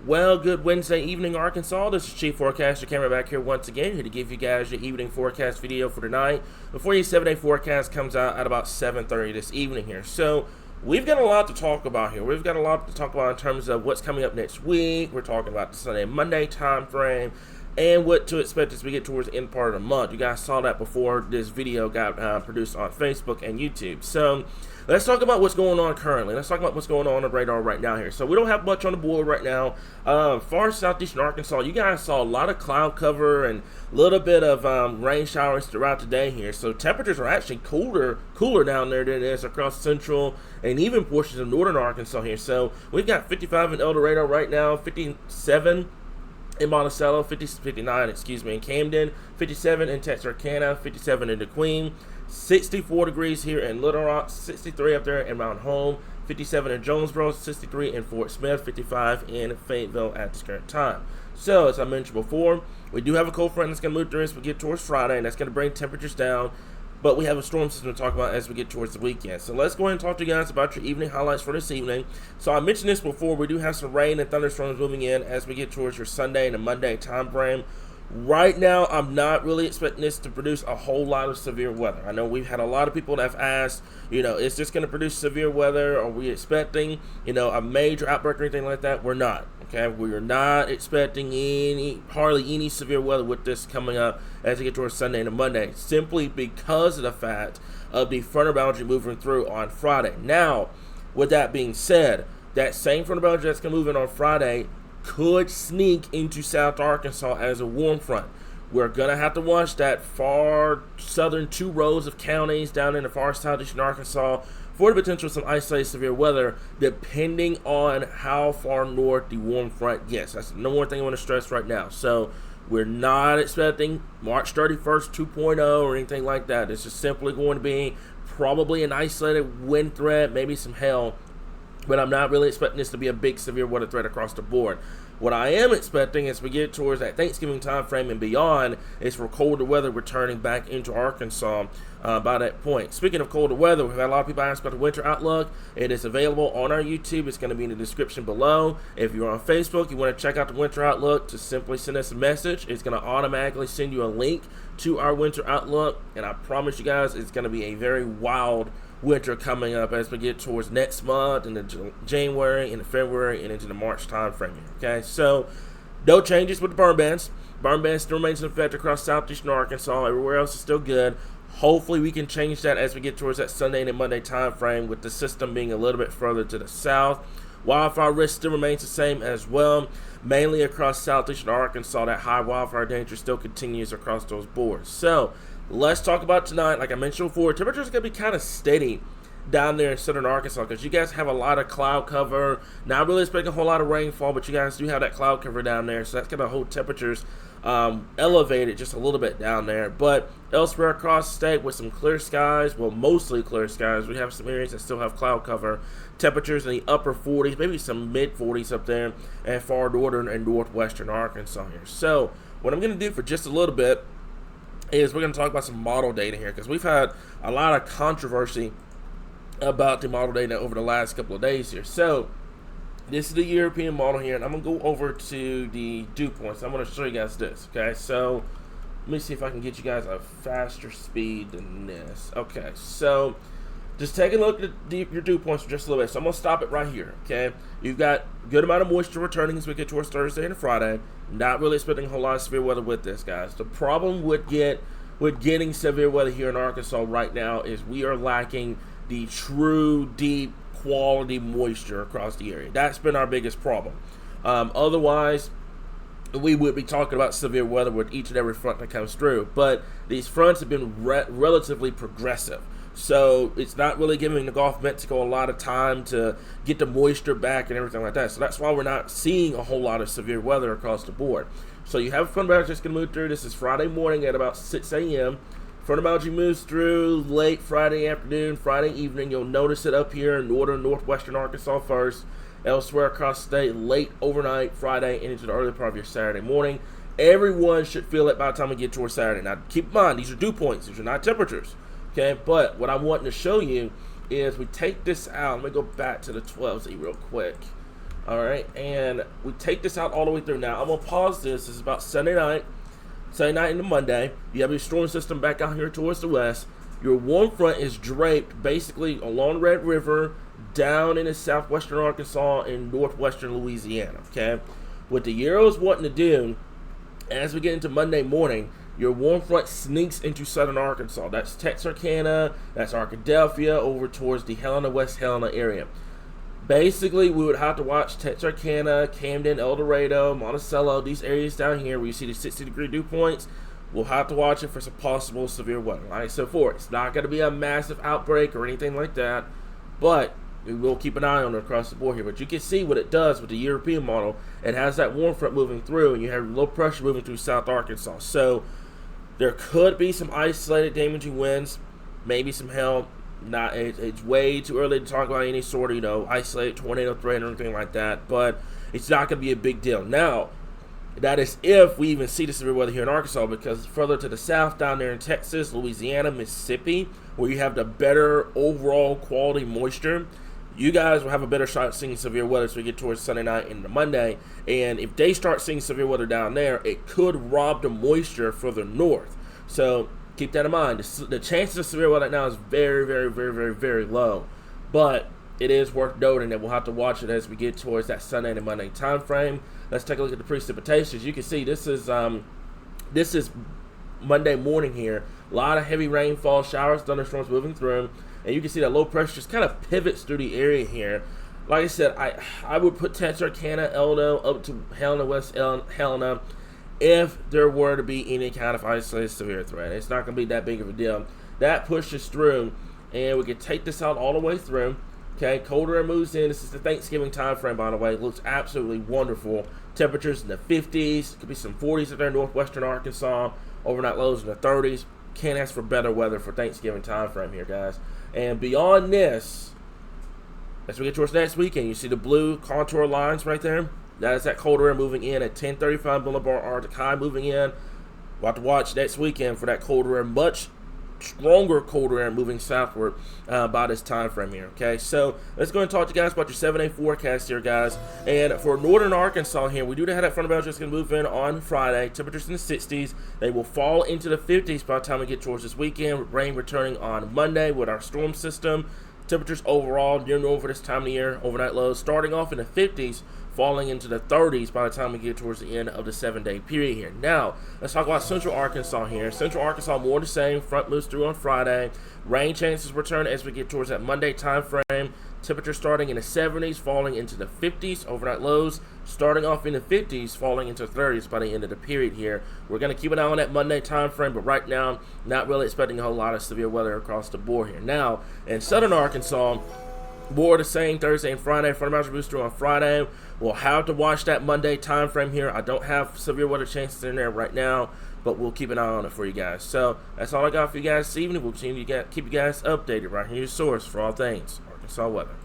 Well, good Wednesday evening, Arkansas. This is Chief Forecaster Cameron back here once again, here to give you guys your evening forecast video for tonight before your 7-day forecast comes out at about 7:30 this evening here. So, we've got a lot to talk about here. We've got a lot to talk about in terms of what's coming up next week. We're talking about the Sunday and Monday time frame and what to expect as we get towards the end part of the month. You guys saw that before this video got produced on Facebook and YouTube. So, let's talk about what's going on currently. Let's talk about what's going on the radar right now here. So we don't have much on the board right now. Far southeastern Arkansas, you guys saw a lot of cloud cover and a little bit of rain showers throughout the day here. So temperatures are actually cooler down there than it is across central and even portions of northern Arkansas here. So we've got 55 in El Dorado right now, 57 in Monticello, 59 in Camden, 57 in Texarkana, 57 in DeQueen, 64 degrees here in Little Rock, 63 up there in Mount Home, 57 in Jonesboro, 63 in Fort Smith, 55 in Fayetteville at this current time. So, as I mentioned before, we do have a cold front that's going to move through as we get towards Friday, and that's going to bring temperatures down. But we have a storm system to talk about as we get towards the weekend. So let's go ahead and talk to you guys about your evening highlights for this evening. So I mentioned this before, we do have some rain and thunderstorms moving in as we get towards your Sunday and the Monday time frame. Right now, I'm not really expecting this to produce a whole lot of severe weather. I know we've had a lot of people that have asked, is this going to produce severe weather? Are we expecting, a major outbreak or anything like that? We're not. Okay, we are not expecting hardly any severe weather with this coming up as we get towards Sunday and Monday, simply because of the fact of the frontal boundary moving through on Friday. Now, with that being said, that same frontal boundary that's going to move in on Friday could sneak into South Arkansas as a warm front. We're going to have to watch that far southern 2 rows of counties down in the far southeastern Arkansas for the potential of some isolated severe weather, depending on how far north the warm front gets. That's the number one thing I want to stress right now. So we're not expecting March 31st 2.0 or anything like that. It's just simply going to be probably an isolated wind threat, maybe some hail. But I'm not really expecting this to be a big severe weather threat across the board. What I am expecting as we get towards that Thanksgiving time frame and beyond is for colder weather returning back into Arkansas by that point. Speaking of colder weather, we've had a lot of people ask about the winter outlook. It is available on our YouTube. It's going to be in the description below. If you're on Facebook, you want to check out the winter outlook, just simply send us a message. It's going to automatically send you a link to our winter outlook. And I promise you guys, it's going to be a very wild winter coming up as we get towards next month and into January, into February, and into the March time frame. Okay, so no changes with the burn bans. Burn ban still remains in effect across southeastern Arkansas. Everywhere else is still good. Hopefully we can change that as we get towards that Sunday and Monday time frame with the system being a little bit further to the south. Wildfire risk still remains the same as well, mainly across southeastern Arkansas. That high wildfire danger still continues across those boards. So let's talk about tonight. Like I mentioned before, temperatures are going to be kind of steady down there in southern Arkansas because you guys have a lot of cloud cover. Not really expecting a whole lot of rainfall, but you guys do have that cloud cover down there, so that's going to hold temperatures elevated just a little bit down there. But elsewhere across the state with some clear skies, well, mostly clear skies, we have some areas that still have cloud cover. Temperatures in the upper 40s, maybe some mid 40s up there and far northern and northwestern Arkansas here. So what I'm going to do for just a little bit is we're going to talk about some model data here because we've had a lot of controversy about the model data over the last couple of days here. So this is the European model here, and I'm going to go over to the dew points. I'm going to show you guys this, okay? So let me see if I can get you guys a faster speed than this. Okay, so just take a look at your dew points for just a little bit. So I'm going to stop it right here, okay? You've got a good amount of moisture returning as we get towards Thursday and Friday. Not really expecting a whole lot of severe weather with this, guys. The problem with getting severe weather here in Arkansas right now is we are lacking the true deep quality moisture across the area. That's been our biggest problem. Otherwise, we would be talking about severe weather with each and every front that comes through. But these fronts have been relatively progressive. So it's not really giving the Gulf of Mexico a lot of time to get the moisture back and everything like that. So that's why we're not seeing a whole lot of severe weather across the board. So you have a front boundary that's going to move through. This is Friday morning at about 6 a.m. Front boundary moves through late Friday afternoon, Friday evening. You'll notice it up here in northwestern Arkansas first. Elsewhere across the state, late overnight, Friday, and into the early part of your Saturday morning. Everyone should feel it by the time we get towards Saturday. Now, keep in mind, these are dew points. These are not temperatures. Okay, but what I'm wanting to show you is we take this out. Let me go back to the 12Z real quick. All right, and we take this out all the way through. Now I'm gonna pause this. This is about Sunday night into Monday. You have your storm system back out here towards the west. Your warm front is draped basically along Red River, down into southwestern Arkansas and northwestern Louisiana. Okay, what the Euro's wanting to do as we get into Monday morning, your warm front sneaks into southern Arkansas. That's Texarkana, that's Arkadelphia, over towards the Helena, West Helena area. Basically, we would have to watch Texarkana, Camden, El Dorado, Monticello, these areas down here where you see the 60-degree dew points. We'll have to watch it for some possible severe weather. Like so forth. It's not going to be a massive outbreak or anything like that, but we will keep an eye on it across the board here. But you can see what it does with the European model. It has that warm front moving through, and you have low pressure moving through South Arkansas. So there could be some isolated damaging winds, maybe some hail. It's way too early to talk about any sort of isolated tornado threat or anything like that, but it's not going to be a big deal. Now, that is if we even see the severe weather here in Arkansas, because further to the south, down there in Texas, Louisiana, Mississippi, where you have the better overall quality moisture, you guys will have a better shot at seeing severe weather as we get towards Sunday night into Monday. And if they start seeing severe weather down there, it could rob the moisture further north. So keep that in mind. The chances of severe weather right now is very, very, very, very, very low. But it is worth noting that we'll have to watch it as we get towards that Sunday and Monday time frame. Let's take a look at the precipitations. You can see this is Monday morning here. A lot of heavy rainfall, showers, thunderstorms moving through. And you can see that low pressure just kind of pivots through the area here. Like I said, I would put Texarkana, Eldo up to Helena, West Helena, if there were to be any kind of isolated severe threat. It's not going to be that big of a deal. That pushes through, and we can take this out all the way through. Okay, colder air moves in. This is the Thanksgiving time frame, by the way. It looks absolutely wonderful. Temperatures in the 50s. Could be some 40s up there in northwestern Arkansas. Overnight lows in the 30s. Can't ask for better weather for Thanksgiving time frame here, guys. And beyond this, as we get towards next weekend, you see the blue contour lines right there. That is that colder air moving in at 1035 Boulevard, Arctic High moving in. We'll have to watch next weekend for that colder air, much stronger colder air moving southward by this time frame here. Okay, so let's go and talk to you guys about your 7-day forecast here, guys. And for northern Arkansas here, we do have that front of boundary just going to move in on Friday. Temperatures in the 60s. They will fall into the 50s by the time we get towards this weekend, with rain returning on Monday with our storm system. Temperatures overall near normal for this time of the year. Overnight lows starting off in the 50s, falling into the 30s by the time we get towards the end of the 7-day period here. Now, let's talk about Central Arkansas here. Central Arkansas, more the same. Front moves through on Friday. Rain chances return as we get towards that Monday time frame. Temperature starting in the 70s, falling into the 50s. Overnight lows starting off in the 50s, falling into the 30s by the end of the period here. We're going to keep an eye on that Monday time frame, but right now, not really expecting a whole lot of severe weather across the board here. Now, in southern Arkansas, more the same Thursday and Friday. Front boundary booster on Friday. We'll have to watch that Monday time frame here. I don't have severe weather chances in there right now, but we'll keep an eye on it for you guys. So that's all I got for you guys this evening. We'll continue to keep you guys updated right here, your source for all things Arkansas weather.